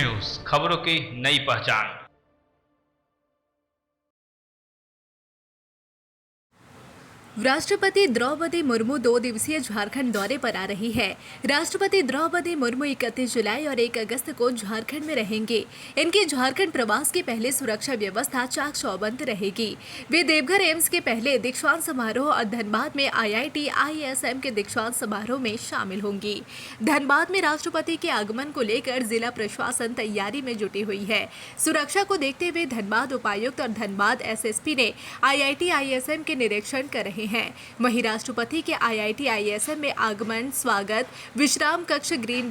News खबरों की नई पहचान। राष्ट्रपति द्रौपदी मुर्मू 2 दिवसीय झारखंड दौरे पर आ रही है। राष्ट्रपति द्रौपदी मुर्मू 31 जुलाई और 1 अगस्त को झारखंड में रहेंगे। इनके झारखंड प्रवास के पहले सुरक्षा व्यवस्था चाक चौबंद रहेगी। वे देवघर एम्स के पहले दीक्षांत समारोह और धनबाद में IIT ISM के दीक्षांत समारोह में शामिल होंगी। धनबाद में राष्ट्रपति के आगमन को लेकर जिला प्रशासन तैयारी में जुटी हुई है। सुरक्षा को देखते हुए धनबाद उपायुक्त और धनबाद SSP ने IIT ISM के निरीक्षण कर रहे हैं। वहीं राष्ट्रपति के IIT ISM में आगमन, स्वागत, विश्राम कक्ष, ग्रीन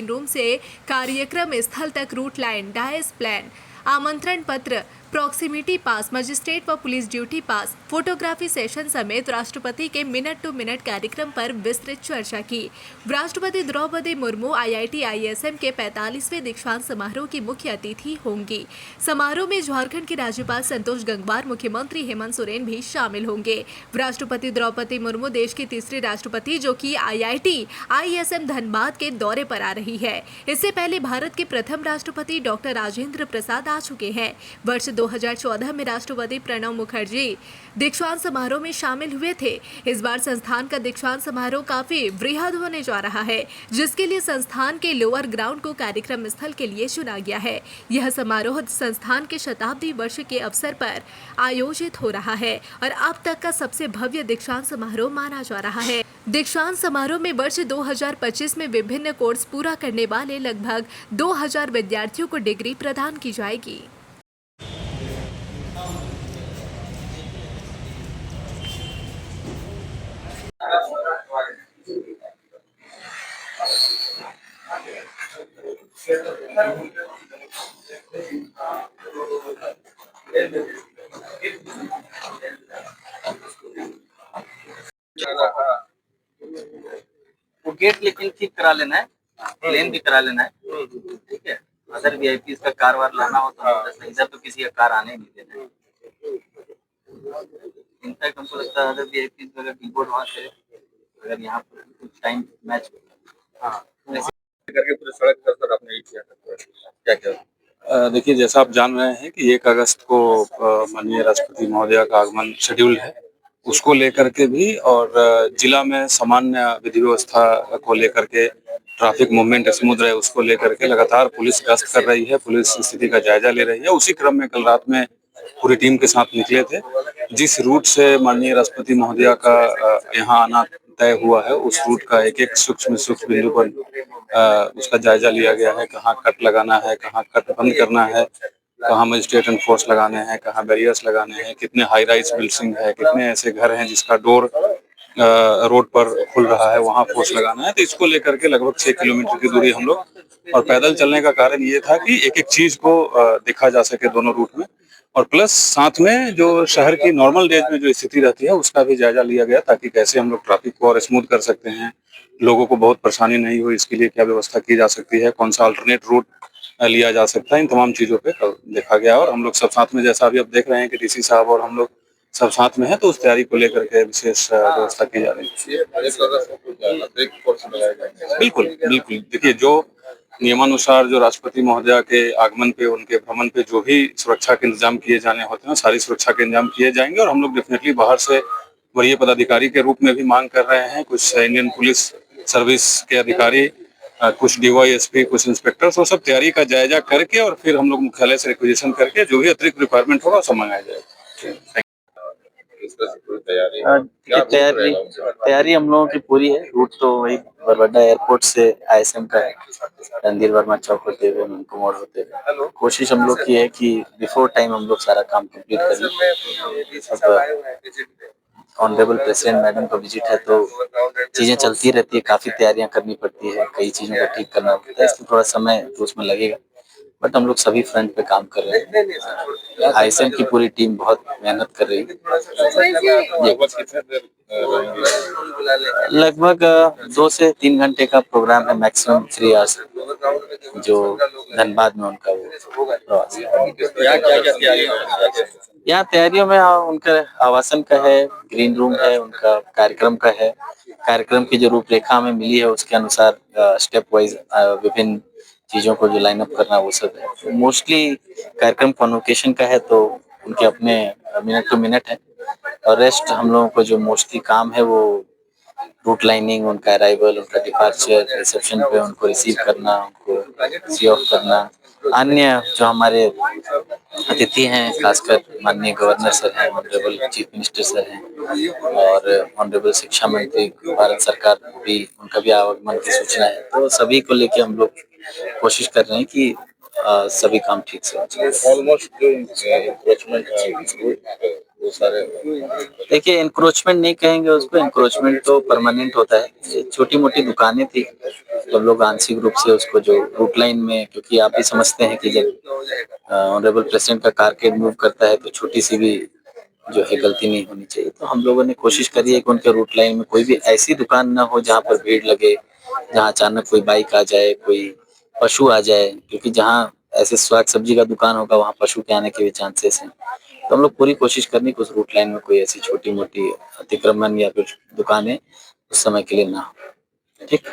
रूम से कार्यक्रम स्थल तक रूट लाइन, डायस प्लान, आमंत्रण पत्र, प्रॉक्सिमिटी पास, मजिस्ट्रेट व पुलिस ड्यूटी पास, फोटोग्राफी सेशन समेत राष्ट्रपति के मिनट टू मिनट कार्यक्रम पर विस्तृत चर्चा की। राष्ट्रपति द्रौपदी मुर्मू IIT ISM के 45वें दीक्षांत समारोह की मुख्य अतिथि होंगी। समारोह में झारखंड के राज्यपाल संतोष गंगवार, मुख्यमंत्री हेमंत सोरेन भी शामिल होंगे। राष्ट्रपति द्रौपदी मुर्मू देश की तीसरी राष्ट्रपति जो कि IIT ISM धनबाद के दौरे पर आ रही है। इससे पहले भारत के प्रथम राष्ट्रपति डॉक्टर राजेंद्र प्रसाद आ चुके हैं। वर्ष 2014 में राष्ट्रपति प्रणब मुखर्जी दीक्षांत समारोह में शामिल हुए थे। इस बार संस्थान का दीक्षांत समारोह काफी वृहद होने जा रहा है, जिसके लिए संस्थान के लोअर ग्राउंड को कार्यक्रम स्थल के लिए चुना गया है। यह समारोह संस्थान के शताब्दी वर्ष के अवसर पर आयोजित हो रहा है और अब तक का सबसे भव्य दीक्षांत समारोह माना जा रहा है। दीक्षांत समारोह में वर्ष 2025 में विभिन्न कोर्स पूरा करने वाले लगभग 2000 विद्यार्थियों को डिग्री प्रदान की जाएगी। वो गेट लेकिन ठीक करा लेना है, प्लेन भी करा लेना है, ठीक है। अदर VIP का कार वार लाना हो तो इधर तो किसी का कार आने नहीं देना है। इनफैक्ट हमको लगता है अदर VIP अगर कीबोर्ड वहाँ से अगर यहाँ पर कुछ टाइम मैच करके पूरे सड़क का सर आपने किया क्या क्या? देखिए, जैसा आप जान रहे हैं कि 1 अगस्त को माननीय राष्ट्रपति महोदया का आगमन शेड्यूल है, उसको लेकर के भी और जिला में सामान्य विधि व्यवस्था को लेकर के ट्रैफिक मूवमेंट स्मूथ रहे उसको लेकर के लगातार पुलिस गश्त कर रही है, पुलिस स्थिति का जायजा ले रही है। उसी क्रम में कल रात में पूरी टीम के साथ निकले थे। जिस रूट से माननीय राष्ट्रपति महोदया का यहाँ आना तय हुआ है, उस रूट का एक-एक सूक्ष्म बिंदु पर उसका जायजा लिया गया है। कहाँ कट लगाना है, कहाँ कट बंद करना है, कहाँ मजिस्ट्रेट एंड फोर्स लगाने हैं, कहाँ बैरियर्स लगाने हैं, कितने हाई राइज बिल्डिंग है, कितने ऐसे घर हैं जिसका डोर रोड पर खुल रहा है, वहाँ फोर्स लगाना है। तो इसको लेकर के लगभग 6 किलोमीटर की दूरी हम लोग और पैदल चलने का कारण ये था कि एक-एक चीज को देखा जा सके दोनों रूट में और प्लस साथ में जो शहर की नॉर्मल डेज में जो स्थिति रहती है उसका भी जायजा लिया गया ताकि कैसे हम लोग ट्रैफिक को और स्मूथ कर सकते हैं, लोगों को बहुत परेशानी नहीं हो इसके लिए क्या व्यवस्था की जा सकती है, कौन सा अल्टरनेट रूट लिया जा सकता है, इन तमाम चीज़ों पे कल देखा गया और हम लोग सब साथ में जैसा अभी आप देख रहे हैं कि DC साहब और हम लोग सब साथ में हैं तो उस तैयारी को लेकर के विशेष व्यवस्था की जा रही है। बिल्कुल, बिल्कुल। देखिए, जो नियमानुसार जो राष्ट्रपति महोदया के आगमन पे, उनके भ्रमण पे जो भी सुरक्षा के इंतजाम किए जाने होते हैं, सारी सुरक्षा के इंतजाम किए जाएंगे और हम लोग डेफिनेटली बाहर से वरीय पदाधिकारी के रूप में भी मांग कर रहे हैं। कुछ इंडियन पुलिस सर्विस के अधिकारी, कुछ DYSP, कुछ इंस्पेक्टर्स, वो सब तैयारी का जायजा करके और फिर हम लोग मुख्यालय से रिक्वेजिशन करके जो भी अतिरिक्त रिक्वायरमेंट होगा सब मंगाया जाएगा। तैयारी हम लोगों की पूरी है। रूट तो वही बरबड्डा एयरपोर्ट से ISM का है, रणधीर वर्मा चौक होते हुए उनको मोड़ होते हुए। कोशिश हम लोग की है कि बिफोर टाइम हम लोग सारा काम कंप्लीट कर लें। ऑनरेबल प्रेसिडेंट मैडम का विजिट है तो चीजें चलती रहती है, काफी तैयारियां करनी पड़ती है, कई चीजों को ठीक करना पड़ता है, इसलिए थोड़ा समय तो उसमें लगेगा, बट हम लोग सभी फ्रंट पे काम कर रहे हैं। ISM की पूरी टीम बहुत मेहनत कर रही है। लगभग 2 से 3 घंटे का प्रोग्राम है, मैक्सिमम 3 आवर्स जो धनबाद में उनका वो प्रवास है। यहाँ तैयारियों में उनका आवासन का है, ग्रीन रूम है, उनका कार्यक्रम का है। कार्यक्रम की जो रूपरेखा हमें मिली है उसके अनुसार स्टेप वाइज विभिन्न चीजों को जो लाइन अप करना वो सब है। मोस्टली कार्यक्रम कॉन्वोकेशन का है तो उनके अपने मिनट टू मिनट है, और रेस्ट हम लोगों को जो मोस्टली काम है वो रूट लाइनिंग, उनका अराइवल, उनका डिपार्चर, रिसेप्शन पे उनको रिसीव करना, उनको सी ऑफ करना, अन्य जो हमारे अतिथि हैं, खासकर माननीय गवर्नर सर हैं, ऑनरेबल चीफ मिनिस्टर सर हैं और ऑनरेबल शिक्षा मंत्री भारत सरकार भी, उनका भी आगमन की सूचना है। तो सभी को लेके हम लोग कोशिश कर रहे हैं कि सभी काम ठीक से हो जाए। ऑलमोस्ट जो इंक्रोचमेंट है वो सारे देखिए, इंक्रोचमेंट नहीं कहेंगे उसको, इंक्रोचमेंट तो परमानेंट होता है। ये छोटी मोटी दुकानें थी, तो हम लोग आंशिक रूप से उसको जो रूट लाइन में, क्योंकि आप भी समझते हैं कि जब ऑनरेबल प्रेसिडेंट का कारकेड मूव करता है तो छोटी सी भी जो है गलती नहीं होनी चाहिए। तो हम लोगों ने कोशिश करी है कि उनके रूट लाइन में कोई भी ऐसी दुकान ना हो जहाँ पर भीड़ लगे, जहाँ अचानक कोई बाइक आ जाए, कोई पशु आ जाए, क्योंकि जहाँ ऐसे साग सब्जी का दुकान होगा वहाँ पशु के आने के भी चांसेस हैं। तो हम लोग पूरी कोशिश करनी कि उस रूट लाइन में कोई ऐसी छोटी मोटी अतिक्रमण या फिर दुकानें उस समय के लिए ना हो। ठीक।